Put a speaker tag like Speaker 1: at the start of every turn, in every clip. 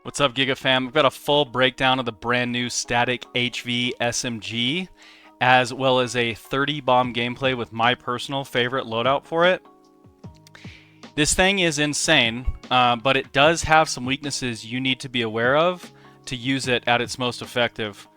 Speaker 1: What's up, Giga fam? We've got a full breakdown of the brand new static HV SMG, as well as a 30 bomb gameplay with my personal favorite loadout for it. This thing is insane, but it does have some weaknesses you need to be aware of to use it at its most effective.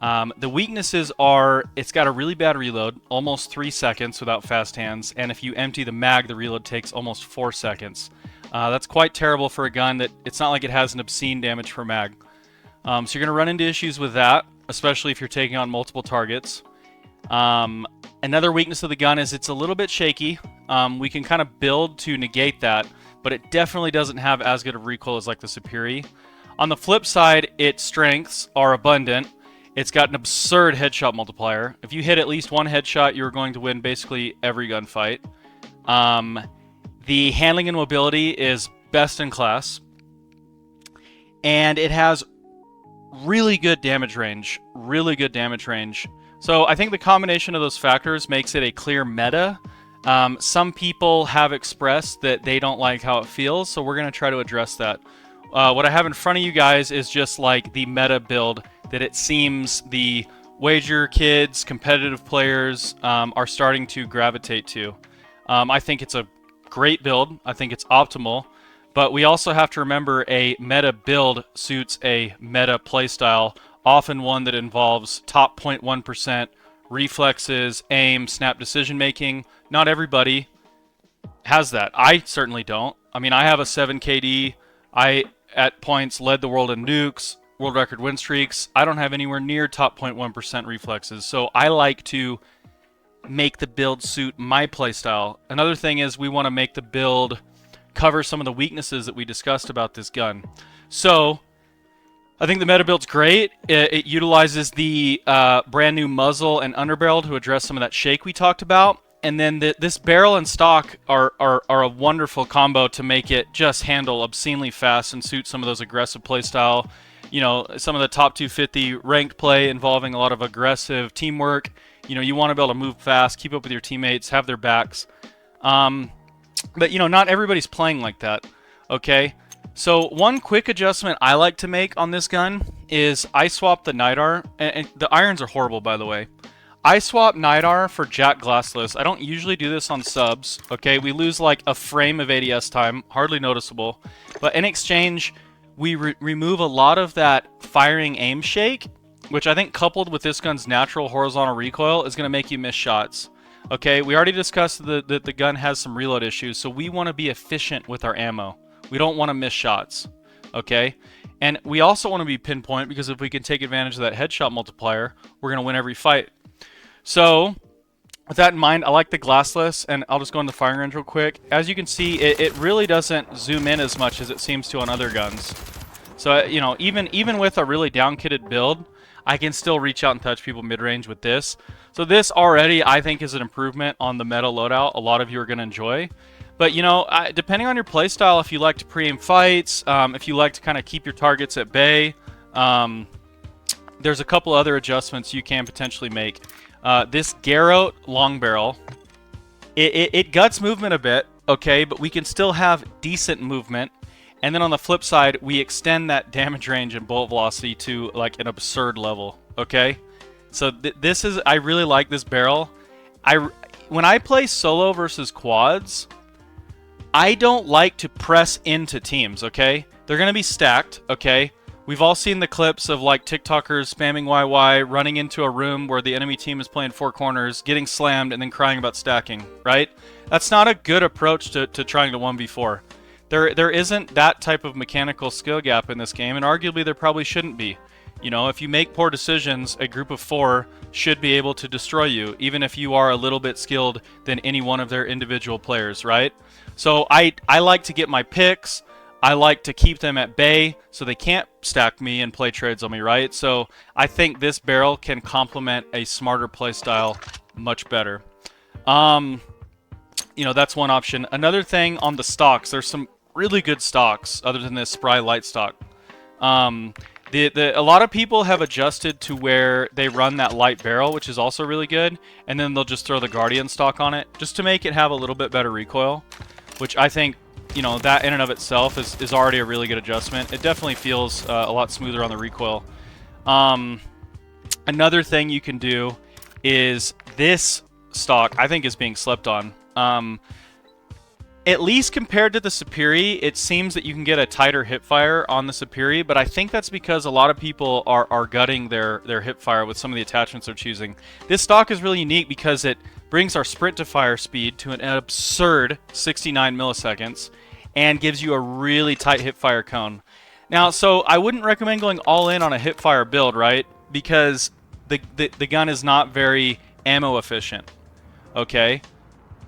Speaker 1: The weaknesses are, it's got a really bad reload, almost 3 seconds without fast hands, and if you empty the mag, the reload takes almost 4 seconds. That's quite terrible for a gun that it's not like it has an obscene damage per mag. So you're going to run into issues with that, especially if you're taking on multiple targets. Another weakness of the gun is it's a little bit shaky. We can kind of build to negate that, but it definitely doesn't have as good of recoil as like the superi. On the flip side, its strengths are abundant. It's got an absurd headshot multiplier. If you hit at least one headshot, you're going to win basically every gunfight. The handling and mobility is best in class. And it has really good damage range. Really good damage range. So I think the combination of those factors makes it a clear meta. Some people have expressed that they don't like how it feels, so we're going to try to address that. What I have in front of you guys is just like the meta build that it seems the wager kids, competitive players are starting to gravitate to. I think it's a great build. I think it's optimal. But we also have to remember a meta build suits a meta playstyle, often one that involves top 0.1% reflexes, aim, snap decision making. Not everybody has that. I certainly don't. I mean, I have a 7 KD. I, at points, led the world in nukes, world record win streaks. I don't have anywhere near top 0.1% reflexes. So I like to make the build suit my playstyle. Another thing is we want to make the build cover some of the weaknesses that we discussed about this gun. So I think the meta build's great. It utilizes the brand new muzzle and underbarrel to address some of that shake we talked about. And then this barrel and stock are a wonderful combo to make it just handle obscenely fast and suit some of those aggressive playstyle. You know, some of the top 250 ranked play involving a lot of aggressive teamwork. You know, you want to be able to move fast, keep up with your teammates, have their backs. But, you know, not everybody's playing like that, okay? So one quick adjustment I like to make on this gun is I swap the Nidar, and the irons are horrible, by the way. I swap Nidar for Jack Glassless. I don't usually do this on subs, okay? We lose like a frame of ADS time, hardly noticeable. But in exchange, we remove a lot of that firing aim shake, which I think coupled with this gun's natural horizontal recoil is going to make you miss shots. Okay, we already discussed that the gun has some reload issues, so we want to be efficient with our ammo. We don't want to miss shots, okay? And we also want to be pinpoint, because if we can take advantage of that headshot multiplier, we're going to win every fight. So, with that in mind, I like the glassless, and I'll just go into the firing range real quick. As you can see, it really doesn't zoom in as much as it seems to on other guns. So, you know, even with a really down-kitted build, I can still reach out and touch people mid-range with this. So this already, I think, is an improvement on the meta loadout a lot of you are going to enjoy. But, you know, depending on your playstyle, if you like to pre-aim fights, if you like to kind of keep your targets at bay, there's a couple other adjustments you can potentially make. This Garrote long barrel, it guts movement a bit, okay, but we can still have decent movement. And then on the flip side, we extend that damage range and bullet velocity to like an absurd level, okay? So this is, I really like this barrel. When I play solo versus quads, I don't like to press into teams, okay? They're going to be stacked, okay? We've all seen the clips of like TikTokers spamming YY, running into a room where the enemy team is playing four corners, getting slammed, and then crying about stacking, right? That's not a good approach to trying to 1v4. There isn't that type of mechanical skill gap in this game, and arguably there probably shouldn't be. You know, if you make poor decisions, a group of 4 should be able to destroy you, even if you are a little bit skilled than any one of their individual players, right? So I like to get my picks. I like to keep them at bay so they can't stack me and play trades on me, right? So I think this barrel can complement a smarter playstyle much better. You know, that's one option. Another thing on the stocks, there's some really good stocks other than this Spry light stock. A lot of people have adjusted to where they run that light barrel, which is also really good, and then they'll just throw the Guardian stock on it just to make it have a little bit better recoil, which I think you know, that in and of itself is already a really good adjustment. It definitely feels a lot smoother on the recoil. Another thing you can do is this stock, I think, is being slept on. At least compared to the superi, it seems that you can get a tighter hipfire on the superi, but I think that's because a lot of people are gutting their hipfire with some of the attachments they're choosing. This stock is really unique because it brings our sprint to fire speed to an absurd 69 milliseconds and gives you a really tight hipfire cone. Now, so I wouldn't recommend going all in on a hipfire build, right? Because the gun is not very ammo efficient, okay?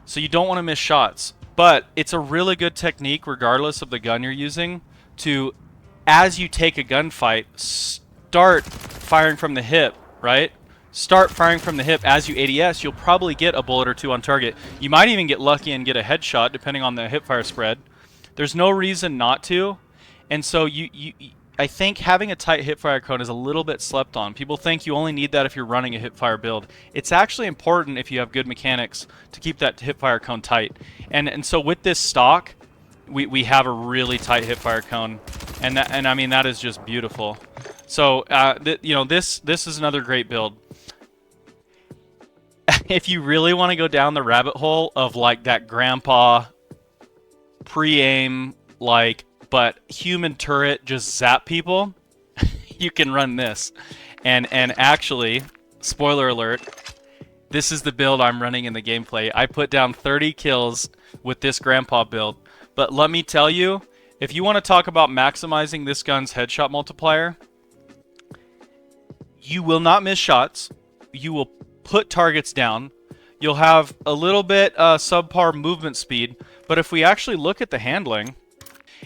Speaker 1: So you don't want to miss shots. But it's a really good technique, regardless of the gun you're using, to, as you take a gunfight, start firing from the hip, right? Start firing from the hip. As you ADS, you'll probably get a bullet or two on target. You might even get lucky and get a headshot, depending on the hipfire spread. There's no reason not to. And so I think having a tight hipfire cone is a little bit slept on. People think you only need that if you're running a hipfire build. It's actually important if you have good mechanics to keep that hipfire cone tight. And so with this stock, we have a really tight hipfire cone, and I mean that is just beautiful. So you know, this is another great build. If you really want to go down the rabbit hole of like that grandpa pre-aim like but human turret just zap people, you can run this. And actually, spoiler alert, this is the build I'm running in the gameplay. I put down 30 kills with this grandpa build. But let me tell you, if you want to talk about maximizing this gun's headshot multiplier, you will not miss shots. You will put targets down. You'll have a little bit subpar movement speed. But if we actually look at the handling,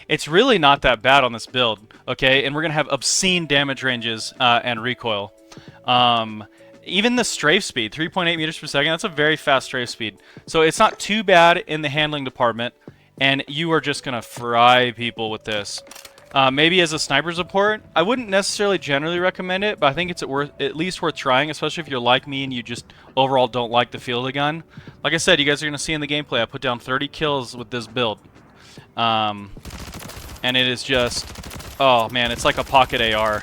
Speaker 1: it's really not that bad on this build, okay? And we're going to have obscene damage ranges and recoil. Even the strafe speed, 3.8 meters per second, that's a very fast strafe speed. So it's not too bad in the handling department, and you are just going to fry people with this. Maybe as a sniper support, I wouldn't necessarily generally recommend it, but I think it's at least worth trying, especially if you're like me and you just overall don't like the feel of the gun. Like I said, you guys are going to see in the gameplay, I put down 30 kills with this build. And it is just, oh man, it's like a pocket AR,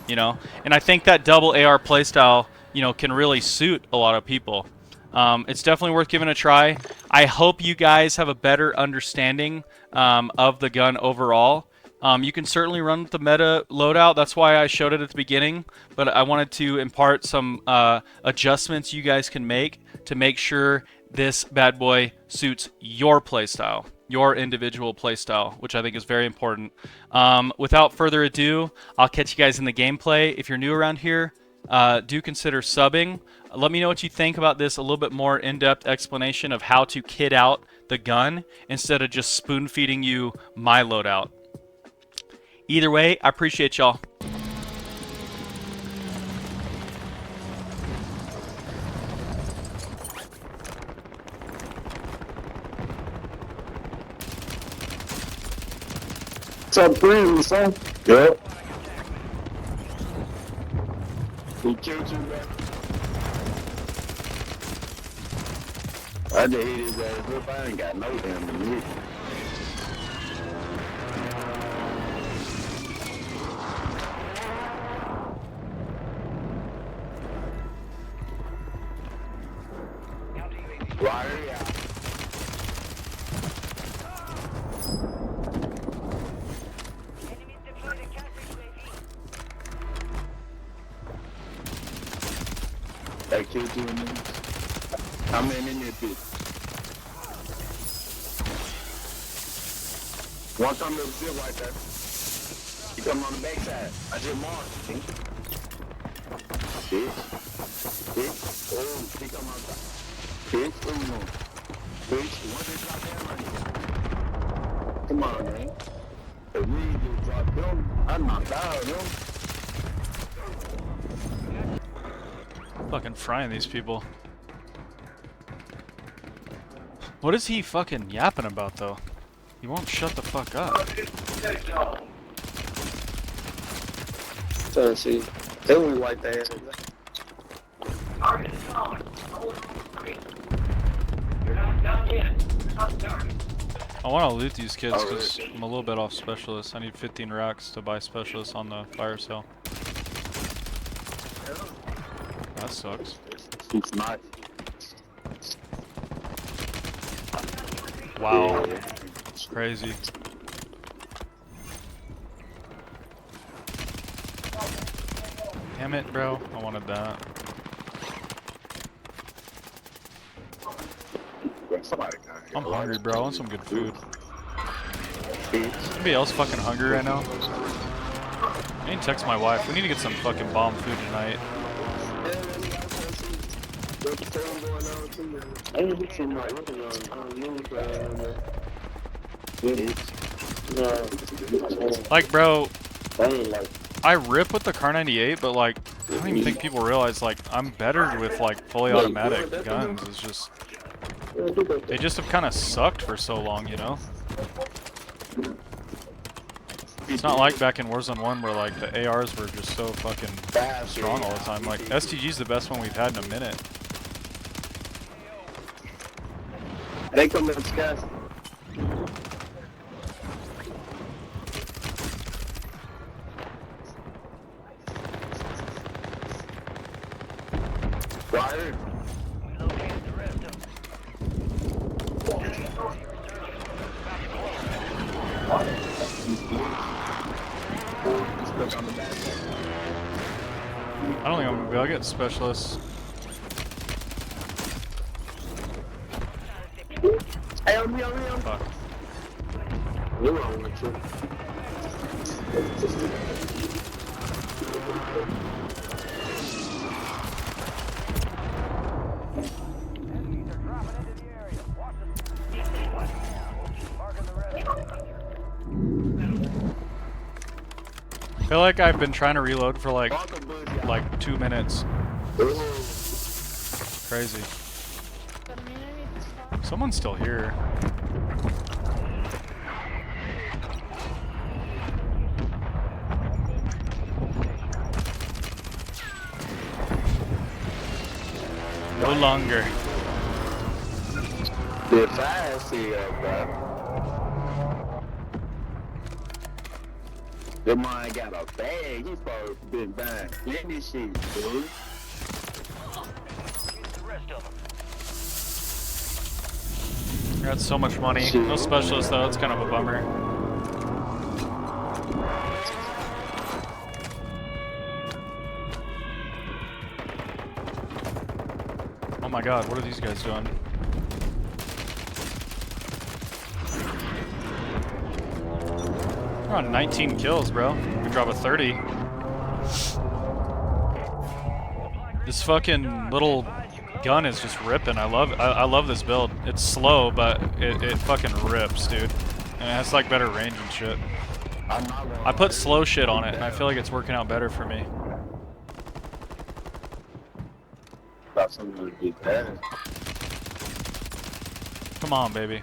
Speaker 1: you know? And I think that double AR playstyle, you know, can really suit a lot of people. It's definitely worth giving a try. I hope you guys have a better understanding of the gun overall. You can certainly run with the meta loadout. That's why I showed it at the beginning. But I wanted to impart some adjustments you guys can make to make sure this bad boy suits your playstyle, your individual playstyle, which I think is very important. Without further ado, I'll catch you guys in the gameplay. If you're new around here, do consider subbing. Let me know what you think about this, a little bit more in-depth explanation of how to kit out the gun instead of just spoon-feeding you my loadout. Either way, I appreciate y'all.
Speaker 2: What's up, friends, son? Yep. He killed you, man. I just hit his ass up. I ain't got no damn nuke. Right here. They killed you in there. How many in this bitch? One coming to the zip right there. He coming on the backside. I just marked. Bitch. Bitch. Oh, he come outside. Bitch. What you doing? Bitch. One they drop down right here. Come on, man. If we just drop them, I knocked out, yo.
Speaker 1: Fucking frying these people. What is he fucking yapping about, though? He won't shut the fuck up.
Speaker 2: Trying to see. They only wipe their ass.
Speaker 3: You're not done yet. You're not done.
Speaker 1: I want to loot these kids because I'm a little bit off specialists. I need 15 racks to buy specialists on the fire sale. That sucks.
Speaker 2: It's not.
Speaker 1: Wow. Crazy. Damn it, bro. I wanted that. I'm hungry, bro. I want some good food. Anybody else fucking hungry right now? I need to text my wife. We need to get some fucking bomb food tonight. Like, bro, I rip with the Kar 98, but like, I don't even think people realize like I'm better with like fully automatic guns. It's just they just have kind of sucked for so long, you know. It's not like back in Warzone 1 where like the ARs were just so fucking strong all the time. Like STG's the best one we've had in a minute.
Speaker 2: They come to the sky. Wired.
Speaker 1: I don't think I'm gonna be able to get specialists.
Speaker 2: Hey, on me.
Speaker 1: Fuck.
Speaker 2: You're wrong with you.
Speaker 1: I feel like I've been trying to reload for like 2 minutes. Crazy. Someone's still here. No longer.
Speaker 2: The fast here, bro. That man got a bag. He supposed to be buying plenty shit, dude.
Speaker 1: Got so much money. No specialists though. It's kind of a bummer. Oh my god, what are these guys doing? We're on 19 kills, bro. We drop a 30. This fucking little gun is just ripping. I love this build. It's slow, but it fucking rips, dude. And it has like better range and shit. I put slow shit on it, and I feel like it's working out better for me.
Speaker 2: Got something to be bad.
Speaker 1: Come on, baby.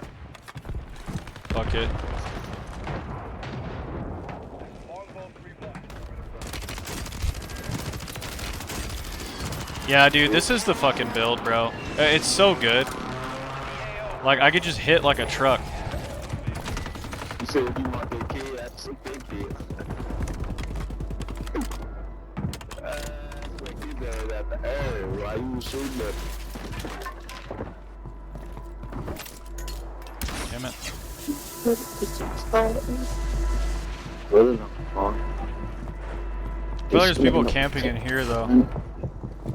Speaker 1: Fuck it. Yeah, dude, this is the fucking build, bro. It's so good. Like, I could just hit like a truck.
Speaker 2: You said if you want that kid, that's a big kid. What you did at the air while you was shooting it.
Speaker 1: Damn it.
Speaker 2: Really?
Speaker 1: I feel like there's people camping in here, though.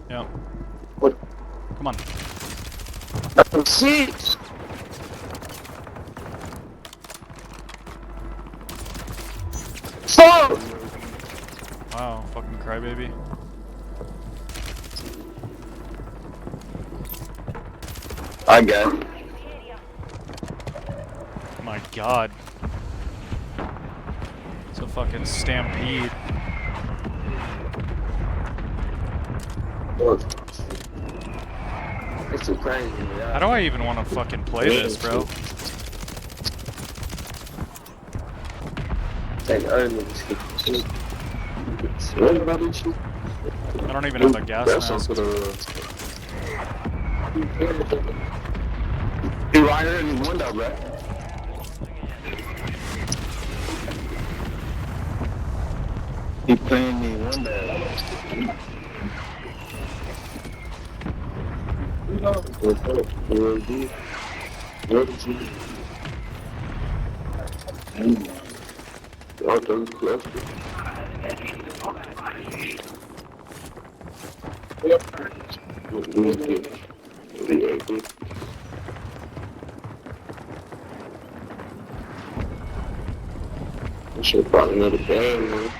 Speaker 1: Yep.
Speaker 2: What?
Speaker 1: Come on.
Speaker 2: Six. Four.
Speaker 1: Wow, fucking crybaby.
Speaker 2: I got it.
Speaker 1: My god. It's a fucking stampede.
Speaker 2: It's too crazy.
Speaker 1: How do I even want to fucking play this, bro? I don't even have a gas mask.
Speaker 2: He right here in the window, bro. He playing me one day. What's up? What is What is it? Y'all done cluster. I should brought another band, man.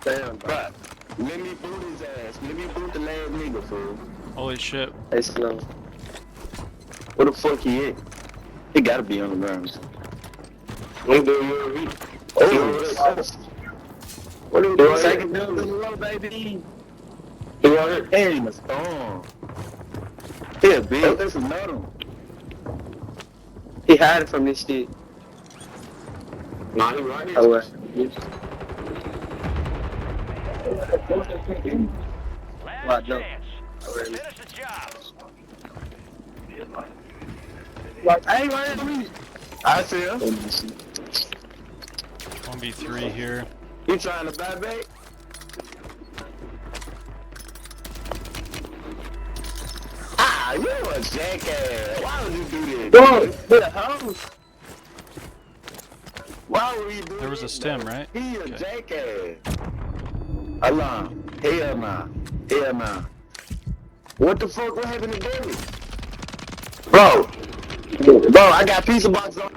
Speaker 2: Damn, bro. Let me boot his ass. Let me boot the last nigga, fool.
Speaker 1: Holy shit.
Speaker 2: Hey, slow. Where the fuck he at? He gotta be on the ground. What the UAV? Oh, what are you doing? Second building, baby. You want it? Hey, in the storm. Yeah, bitch. Oh, there's another one. He hiding from this shit. Nah, he right here. Oh, what?
Speaker 3: Last chance. Finish the job.
Speaker 2: Like, hey, right at me. I see him.
Speaker 1: 1v3 here.
Speaker 2: You trying to buy bait? Ah, you a jackass. Why would you do this? Go to the house. Why would you do this?
Speaker 1: There was a stem, right?
Speaker 2: He a jackass. Alarm. Hell nah. Hell nah. What the fuck? What happened to David? Bro, I got pizza box on.